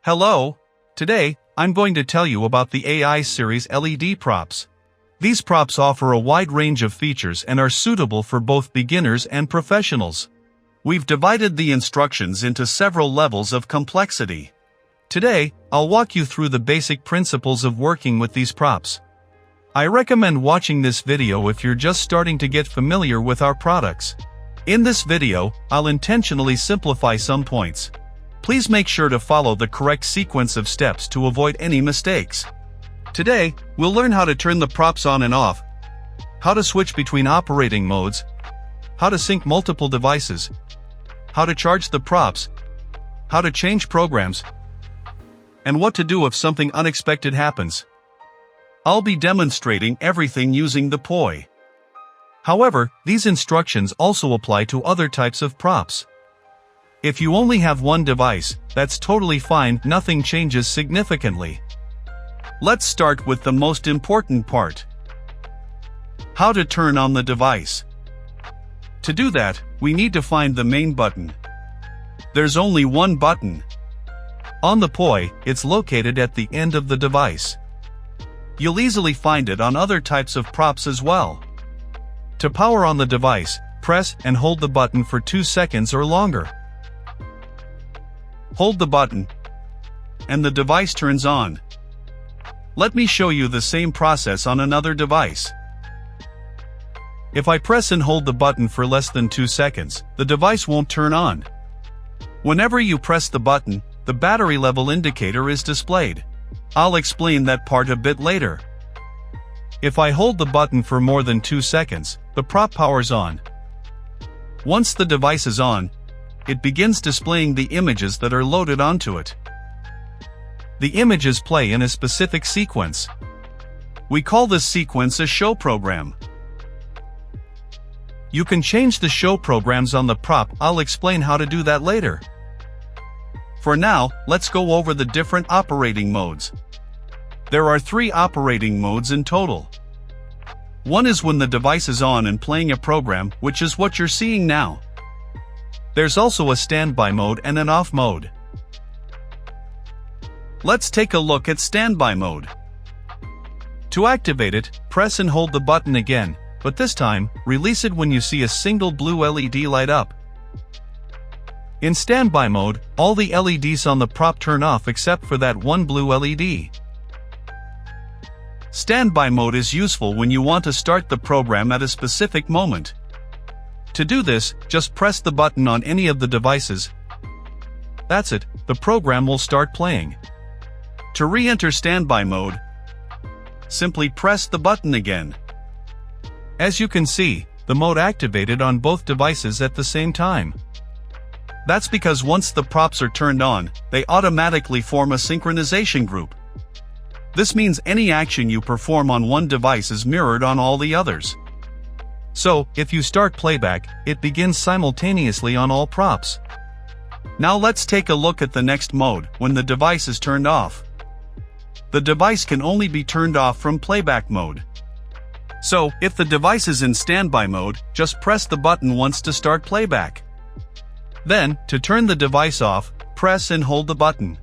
Hello! Today, I'm going to tell you about the AI series LED props. These props offer a wide range of features and are suitable for both beginners and professionals. We've divided the instructions into several levels of complexity. Today, I'll walk you through the basic principles of working with these props. I recommend watching this video if you're just starting to get familiar with our products. In this video, I'll intentionally simplify some points. Please make sure to follow the correct sequence of steps to avoid any mistakes. Today, we'll learn how to turn the props on and off, how to switch between operating modes, how to sync multiple devices, how to charge the props, how to change programs, and what to do if something unexpected happens. I'll be demonstrating everything using the POI. However, these instructions also apply to other types of props. If you only have one device, that's totally fine, nothing changes significantly. Let's start with the most important part. How to turn on the device. To do that, we need to find the main button. There's only one button. On the POI, it's located at the end of the device. You'll easily find it on other types of props as well. To power on the device, press and hold the button for 2 seconds or longer. Hold the button, and the device turns on. Let me show you the same process on another device. If I press and hold the button for less than 2 seconds, the device won't turn on. Whenever you press the button, the battery level indicator is displayed. I'll explain that part a bit later. If I hold the button for more than 2 seconds, the prop powers on. Once the device is on, it begins displaying the images that are loaded onto it. The images play in a specific sequence. We call this sequence a show program. You can change the show programs on the prop. I'll explain how to do that later. For now, let's go over the different operating modes. There are 3 operating modes in total. One is when the device is on and playing a program, which is what you're seeing now. There's also a standby mode and an off mode. Let's take a look at standby mode. To activate it, press and hold the button again, but this time, release it when you see a single blue LED light up. In standby mode, all the LEDs on the prop turn off except for that one blue LED. Standby mode is useful when you want to start the program at a specific moment. To do this, just press the button on any of the devices. That's it, the program will start playing. To re-enter standby mode, simply press the button again. As you can see, the mode activated on both devices at the same time. That's because once the props are turned on, they automatically form a synchronization group. This means any action you perform on one device is mirrored on all the others. So, if you start playback, it begins simultaneously on all props. Now let's take a look at the next mode, when the device is turned off. The device can only be turned off from playback mode. So, if the device is in standby mode, just press the button once to start playback. Then, to turn the device off, press and hold the button.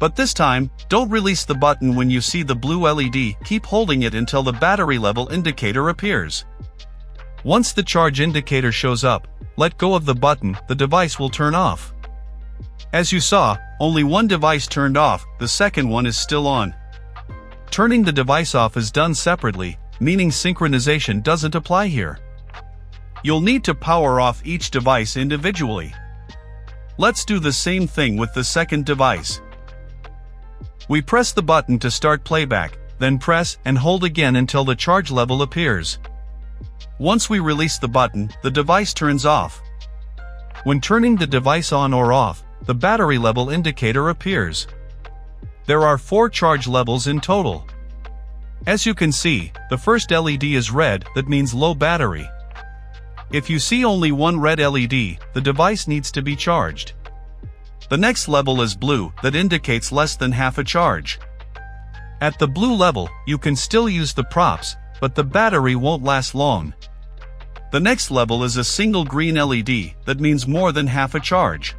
But this time, don't release the button when you see the blue LED, keep holding it until the battery level indicator appears. Once the charge indicator shows up, let go of the button, the device will turn off. As you saw, only one device turned off, the second one is still on. Turning the device off is done separately, meaning synchronization doesn't apply here. You'll need to power off each device individually. Let's do the same thing with the second device. We press the button to start playback, then press and hold again until the charge level appears. Once we release the button, the device turns off. When turning the device on or off, the battery level indicator appears. There are 4 charge levels in total. As you can see, the first LED is red, that means low battery. If you see only one red LED, the device needs to be charged. The next level is blue, that indicates less than half a charge. At the blue level, you can still use the props, but the battery won't last long. The next level is a single green LED, that means more than half a charge.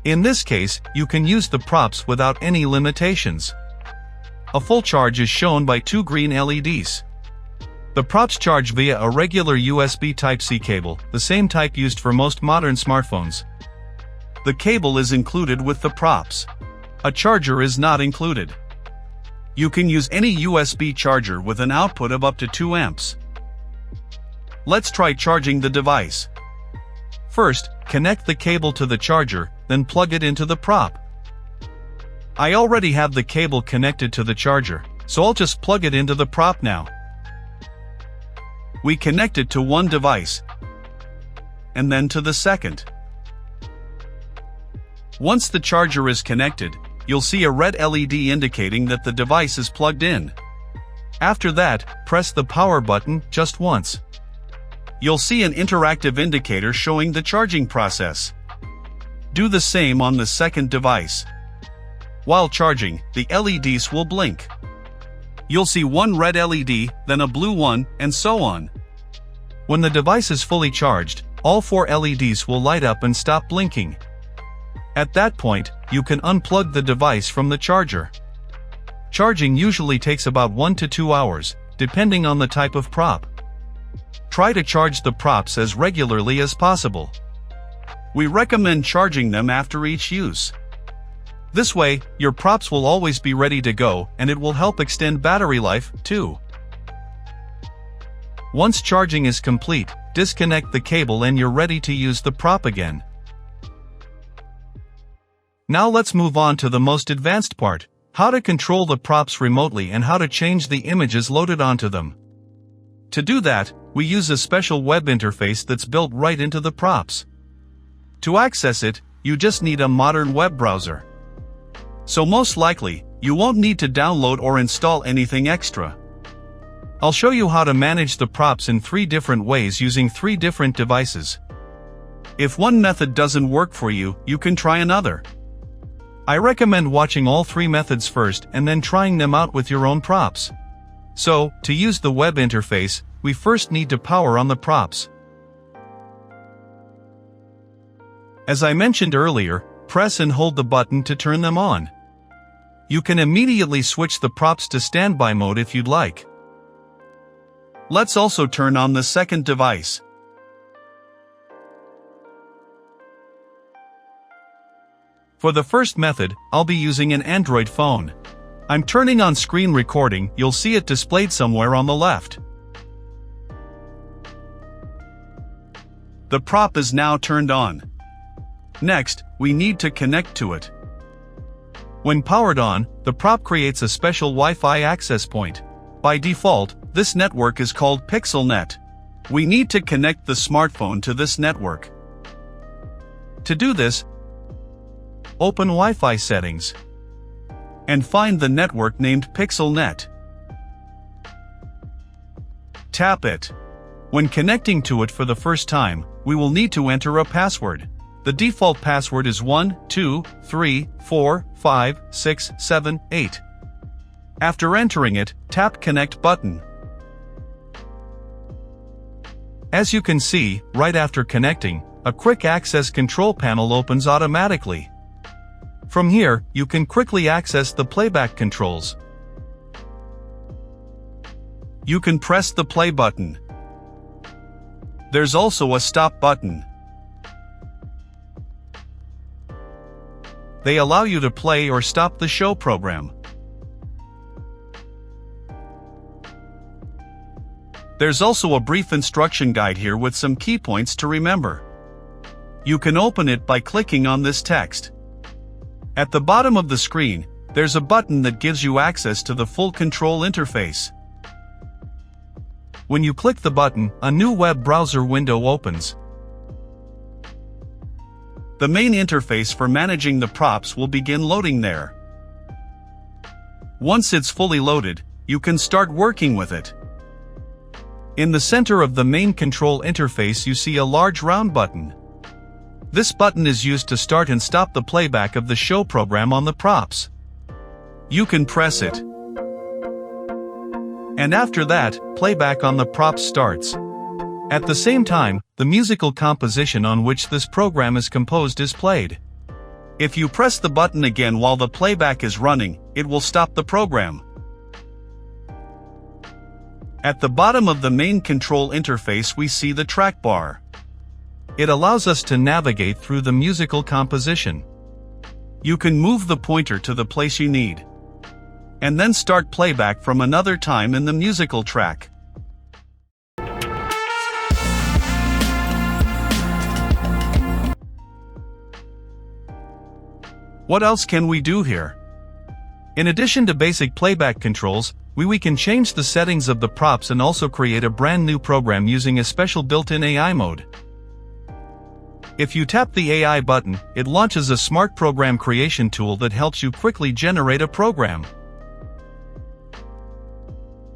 In this case, you can use the props without any limitations. A full charge is shown by 2 green LEDs. The props charge via a regular USB Type-C cable, the same type used for most modern smartphones. The cable is included with the props. A charger is not included. You can use any USB charger with an output of up to 2 amps. Let's try charging the device. First, connect the cable to the charger, then plug it into the prop. I already have the cable connected to the charger, so I'll just plug it into the prop now. We connect it to one device, and then to the second. Once the charger is connected, you'll see a red LED indicating that the device is plugged in. After that, press the power button just once. You'll see an interactive indicator showing the charging process. Do the same on the second device. While charging, the LEDs will blink. You'll see one red LED, then a blue one, and so on. When the device is fully charged, all 4 LEDs will light up and stop blinking. At that point, you can unplug the device from the charger. Charging usually takes about 1 to 2 hours, depending on the type of prop. Try to charge the props as regularly as possible. We recommend charging them after each use. This way, your props will always be ready to go, and it will help extend battery life, too. Once charging is complete, disconnect the cable and you're ready to use the prop again. Now let's move on to the most advanced part, how to control the props remotely and how to change the images loaded onto them. To do that, we use a special web interface that's built right into the props. To access it, you just need a modern web browser. So most likely, you won't need to download or install anything extra. I'll show you how to manage the props in 3 different ways using 3 different devices. If one method doesn't work for you, you can try another. I recommend watching all 3 methods first and then trying them out with your own props. So, to use the web interface, we first need to power on the props. As I mentioned earlier, press and hold the button to turn them on. You can immediately switch the props to standby mode if you'd like. Let's also turn on the second device. For the first method, I'll be using an Android phone. I'm turning on screen recording, you'll see it displayed somewhere on the left. The prop is now turned on. Next, we need to connect to it. When powered on, the prop creates a special Wi-Fi access point. By default, this network is called PixelNet. We need to connect the smartphone to this network. To do this, open Wi-Fi settings and find the network named PixelNet. Tap it. When connecting to it for the first time, we will need to enter a password. The default password is 1, 2, 3, 4, 5, 6, 7, 8. After entering it, tap Connect button. As you can see, right after connecting, a quick access control panel opens automatically. From here, you can quickly access the playback controls. You can press the play button. There's also a stop button. They allow you to play or stop the show program. There's also a brief instruction guide here with some key points to remember. You can open it by clicking on this text. At the bottom of the screen, there's a button that gives you access to the full control interface. When you click the button, a new web browser window opens. The main interface for managing the props will begin loading there. Once it's fully loaded, you can start working with it. In the center of the main control interface you see a large round button. This button is used to start and stop the playback of the show program on the props. You can press it. And after that, playback on the props starts. At the same time, the musical composition on which this program is composed is played. If you press the button again while the playback is running, it will stop the program. At the bottom of the main control interface we see the track bar. It allows us to navigate through the musical composition. You can move the pointer to the place you need, and then start playback from another time in the musical track. What else can we do here? In addition to basic playback controls, we can change the settings of the props and also create a brand new program using a special built-in AI mode. If you tap the AI button, it launches a smart program creation tool that helps you quickly generate a program.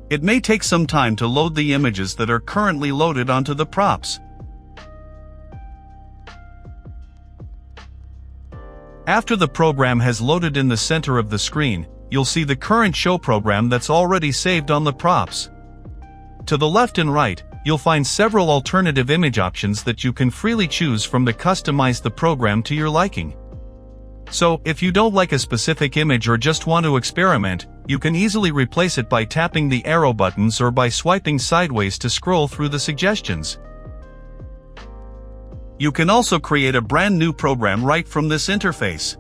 It may take some time to load the images that are currently loaded onto the props. After the program has loaded in the center of the screen, you'll see the current show program that's already saved on the props. To the left and right, you'll find several alternative image options that you can freely choose from to customize the program to your liking. So, if you don't like a specific image or just want to experiment, you can easily replace it by tapping the arrow buttons or by swiping sideways to scroll through the suggestions. You can also create a brand new program right from this interface.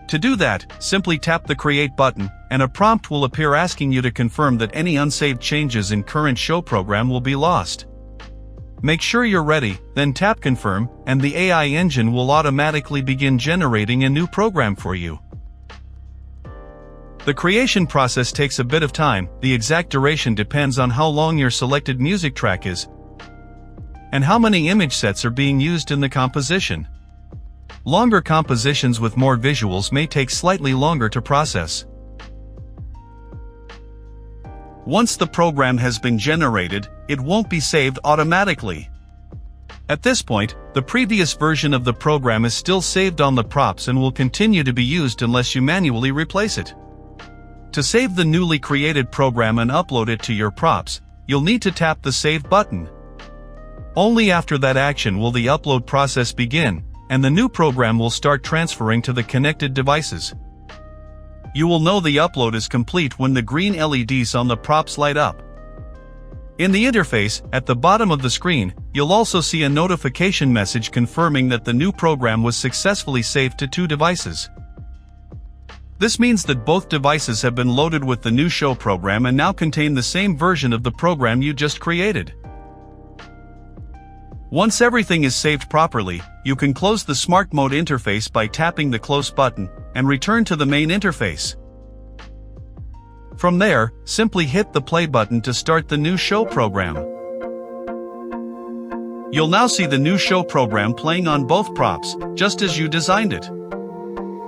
To do that, simply tap the Create button, and a prompt will appear asking you to confirm that any unsaved changes in current show program will be lost. Make sure you're ready, then tap Confirm, and the AI engine will automatically begin generating a new program for you. The creation process takes a bit of time. The exact duration depends on how long your selected music track is, and how many image sets are being used in the composition. Longer compositions with more visuals may take slightly longer to process. Once the program has been generated, it won't be saved automatically. At this point, the previous version of the program is still saved on the props and will continue to be used unless you manually replace it. To save the newly created program and upload it to your props, you'll need to tap the Save button. Only after that action will the upload process begin, and the new program will start transferring to the connected devices. You will know the upload is complete when the green LEDs on the props light up. In the interface, at the bottom of the screen, you'll also see a notification message confirming that the new program was successfully saved to 2 devices. This means that both devices have been loaded with the new show program and now contain the same version of the program you just created. Once everything is saved properly, you can close the Smart Mode interface by tapping the Close button, and return to the main interface. From there, simply hit the Play button to start the new show program. You'll now see the new show program playing on both props, just as you designed it.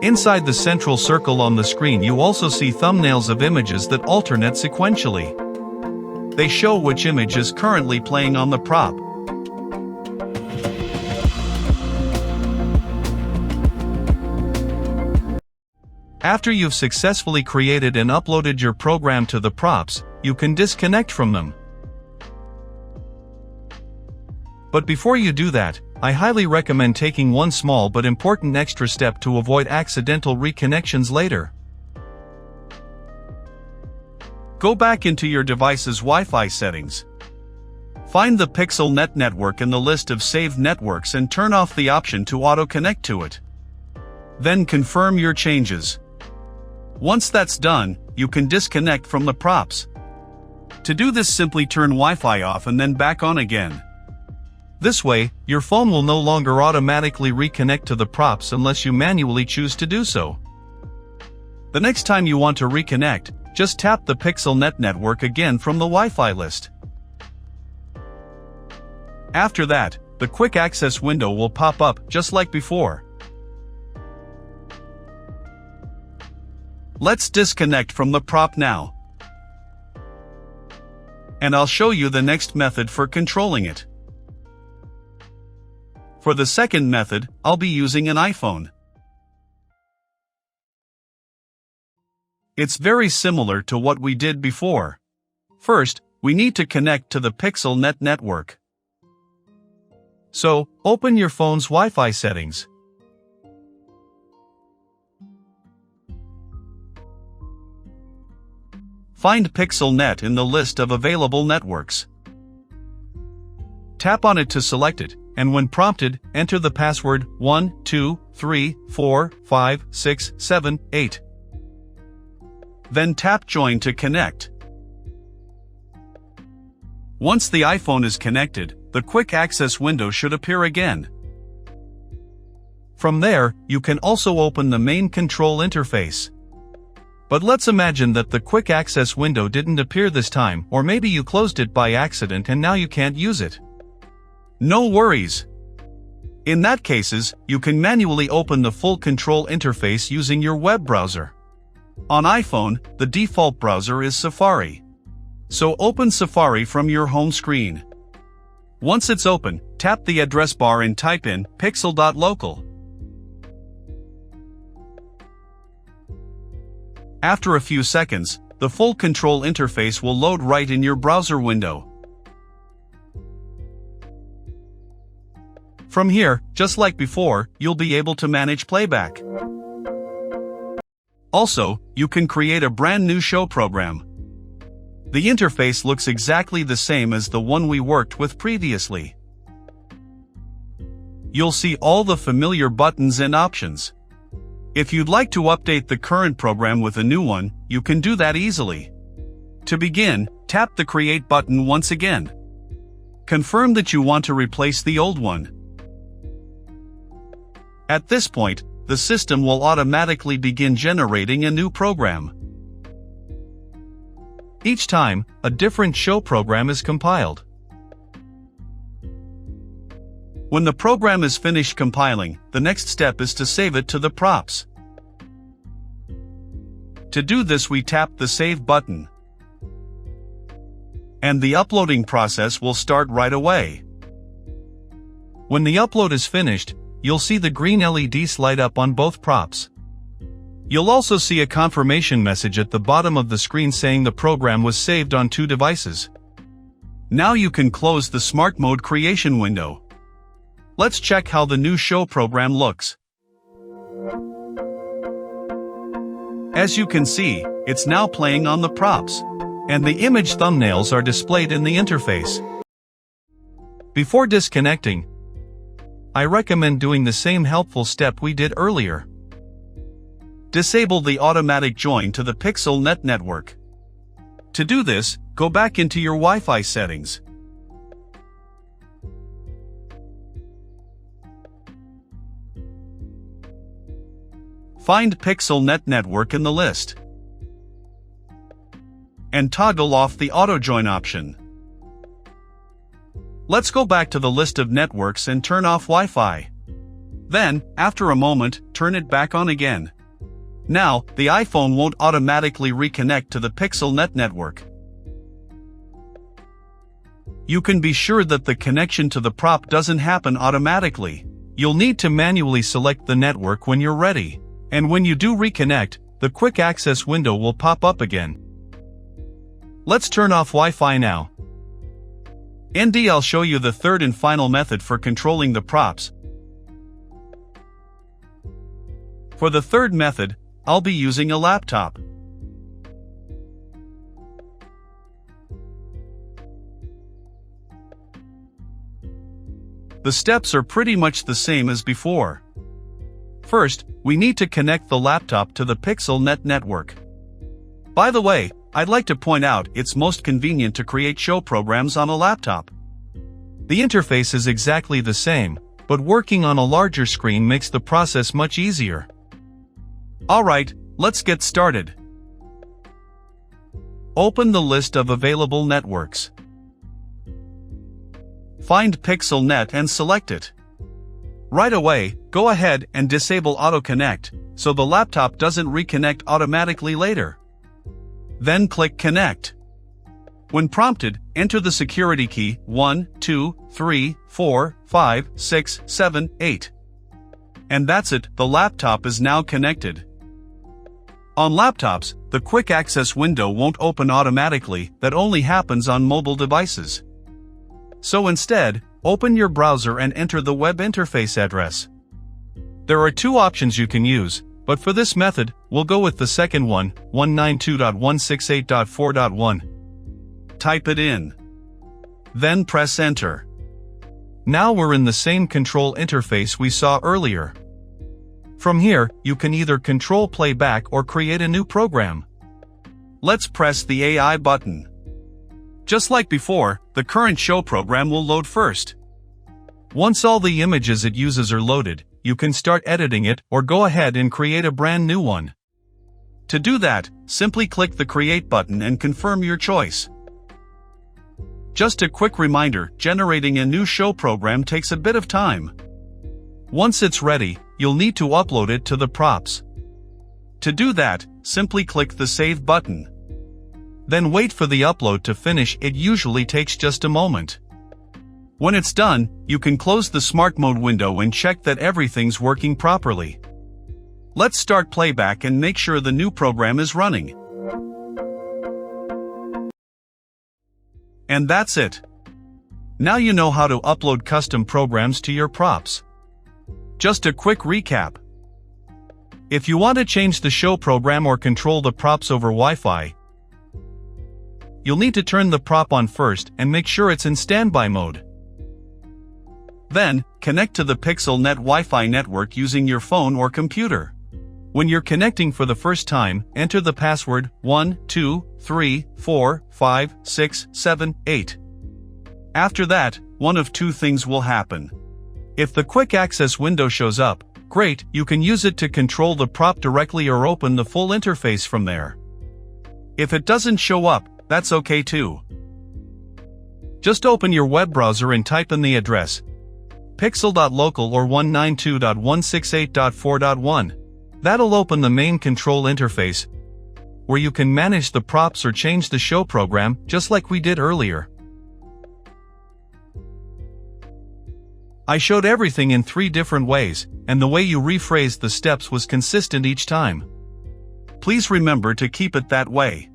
Inside the central circle on the screen you also see thumbnails of images that alternate sequentially. They show which image is currently playing on the prop. After you've successfully created and uploaded your program to the props, you can disconnect from them. But before you do that, I highly recommend taking one small but important extra step to avoid accidental reconnections later. Go back into your device's Wi-Fi settings. Find the PixelNet network in the list of saved networks and turn off the option to auto-connect to it. Then confirm your changes. Once that's done, you can disconnect from the props. To do this, simply turn Wi-Fi off and then back on again. This way, your phone will no longer automatically reconnect to the props unless you manually choose to do so. The next time you want to reconnect, just tap the PixelNet network again from the Wi-Fi list. After that, the quick access window will pop up just like before. Let's disconnect from the prop now. And I'll show you the next method for controlling it. For the second method, I'll be using an iPhone. It's very similar to what we did before. First, we need to connect to the PixelNet network. So, open your phone's Wi-Fi settings. find PixelNet in the list of available networks. Tap on it to select it, and when prompted, enter the password 12345678. Then tap Join to connect. Once the iPhone is connected, the quick access window should appear again. From there, you can also open the main control interface. But let's imagine that the quick access window didn't appear this time, or maybe you closed it by accident and now you can't use it. No worries. In that cases, you can manually open the full control interface using your web browser. On iPhone, the default browser is Safari. So open Safari from your home screen. Once it's open, tap the address bar and type in pixel.local. After a few seconds, the full control interface will load right in your browser window. From here, just like before, you'll be able to manage playback. Also, you can create a brand new show program. The interface looks exactly the same as the one we worked with previously. You'll see all the familiar buttons and options. If you'd like to update the current program with a new one, you can do that easily. To begin, tap the Create button once again. Confirm that you want to replace the old one. At this point, the system will automatically begin generating a new program. Each time, a different show program is compiled. When the program is finished compiling, the next step is to save it to the props. To do this, we tap the Save button. And the uploading process will start right away. When the upload is finished, you'll see the green LEDs light up on both props. You'll also see a confirmation message at the bottom of the screen saying the program was saved on 2 devices. Now you can close the Smart Mode creation window. Let's check how the new show program looks. As you can see, it's now playing on the props, and the image thumbnails are displayed in the interface. Before disconnecting, I recommend doing the same helpful step we did earlier. Disable the automatic join to the PixelNet network. To do this, go back into your Wi-Fi settings. Find PixelNet network in the list. And toggle off the auto join option. Let's go back to the list of networks and turn off Wi-Fi. Then, after a moment, turn it back on again. Now, the iPhone won't automatically reconnect to the PixelNet network. You can be sure that the connection to the prop doesn't happen automatically. You'll need to manually select the network when you're ready. And when you do reconnect, the quick access window will pop up again. Let's turn off Wi-Fi now. I'll show you the third and final method for controlling the props. For the third method, I'll be using a laptop. The steps are pretty much the same as before. First, we need to connect the laptop to the PixelNet network. By the way, I'd like to point out it's most convenient to create show programs on a laptop. The interface is exactly the same, but working on a larger screen makes the process much easier. Alright, let's get started. Open the list of available networks. Find PixelNet and select it. Right away, go ahead and disable Auto Connect, so the laptop doesn't reconnect automatically later. Then click Connect. When prompted, enter the security key 1, 2, 3, 4, 5, 6, 7, 8. And that's it, the laptop is now connected. On laptops, the quick access window won't open automatically, that only happens on mobile devices. So instead, open your browser and enter the web interface address. There are 2 options you can use. But for this method, we'll go with the second one, 192.168.4.1. Type it in. Then press enter. Now we're in the same control interface we saw earlier. From here, you can either control playback or create a new program. Let's press the AI button. Just like before, the current show program will load first. Once all the images it uses are loaded, you can start editing it or go ahead and create a brand new one. To do that, simply click the Create button and confirm your choice. Just a quick reminder, generating a new show program takes a bit of time. Once it's ready, you'll need to upload it to the props. To do that, simply click the Save button. Then wait for the upload to finish. It usually takes just a moment. When it's done, you can close the Smart Mode window and check that everything's working properly. Let's start playback and make sure the new program is running. And that's it. Now you know how to upload custom programs to your props. Just a quick recap. If you want to change the show program or control the props over Wi-Fi, you'll need to turn the prop on first and make sure it's in standby mode. Then, connect to the PixelNet Wi-Fi network using your phone or computer. When you're connecting for the first time, enter the password 12345678. After that, one of two things will happen. If the quick access window shows up, great, you can use it to control the prop directly or open the full interface from there. If it doesn't show up, that's okay too. Just open your web browser and type in the address pixel.local or 192.168.4.1. That'll open the main control interface, where you can manage the props or change the show program, just like we did earlier. I showed everything in 3 different ways, and the way you rephrased the steps was consistent each time. Please remember to keep it that way.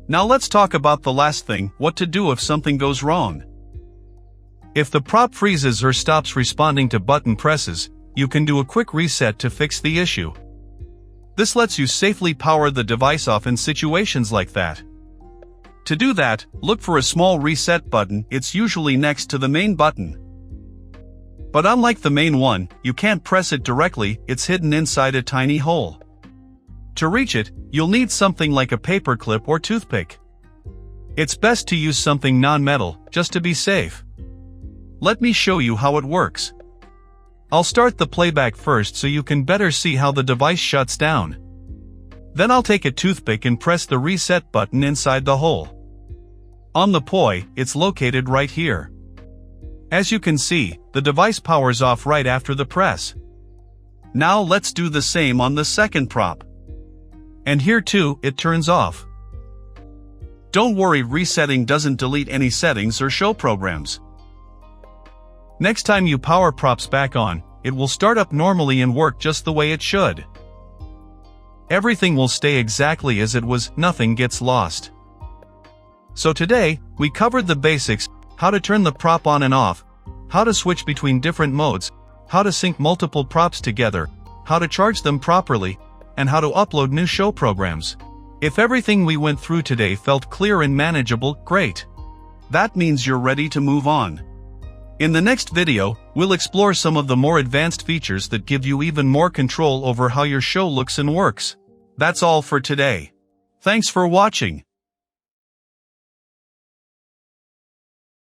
Now let's talk about the last thing, what to do if something goes wrong. If the prop freezes or stops responding to button presses, you can do a quick reset to fix the issue. This lets you safely power the device off in situations like that. To do that, look for a small reset button. It's usually next to the main button. But unlike the main one, you can't press it directly, it's hidden inside a tiny hole. To reach it, you'll need something like a paperclip or toothpick. It's best to use something non-metal, just to be safe. Let me show you how it works. I'll start the playback first so you can better see how the device shuts down. Then I'll take a toothpick and press the reset button inside the hole. On the POI, it's located right here. As you can see, the device powers off right after the press. Now let's do the same on the second prop. And here too, it turns off. Don't worry, resetting doesn't delete any settings or show programs. Next time you power props back on, it will start up normally and work just the way it should. Everything will stay exactly as it was, nothing gets lost. So today, we covered the basics, how to turn the prop on and off, how to switch between different modes, how to sync multiple props together, how to charge them properly, and how to upload new show programs. If everything we went through today felt clear and manageable, great. That means you're ready to move on. In the next video, we'll explore some of the more advanced features that give you even more control over how your show looks and works. That's all for today. Thanks for watching.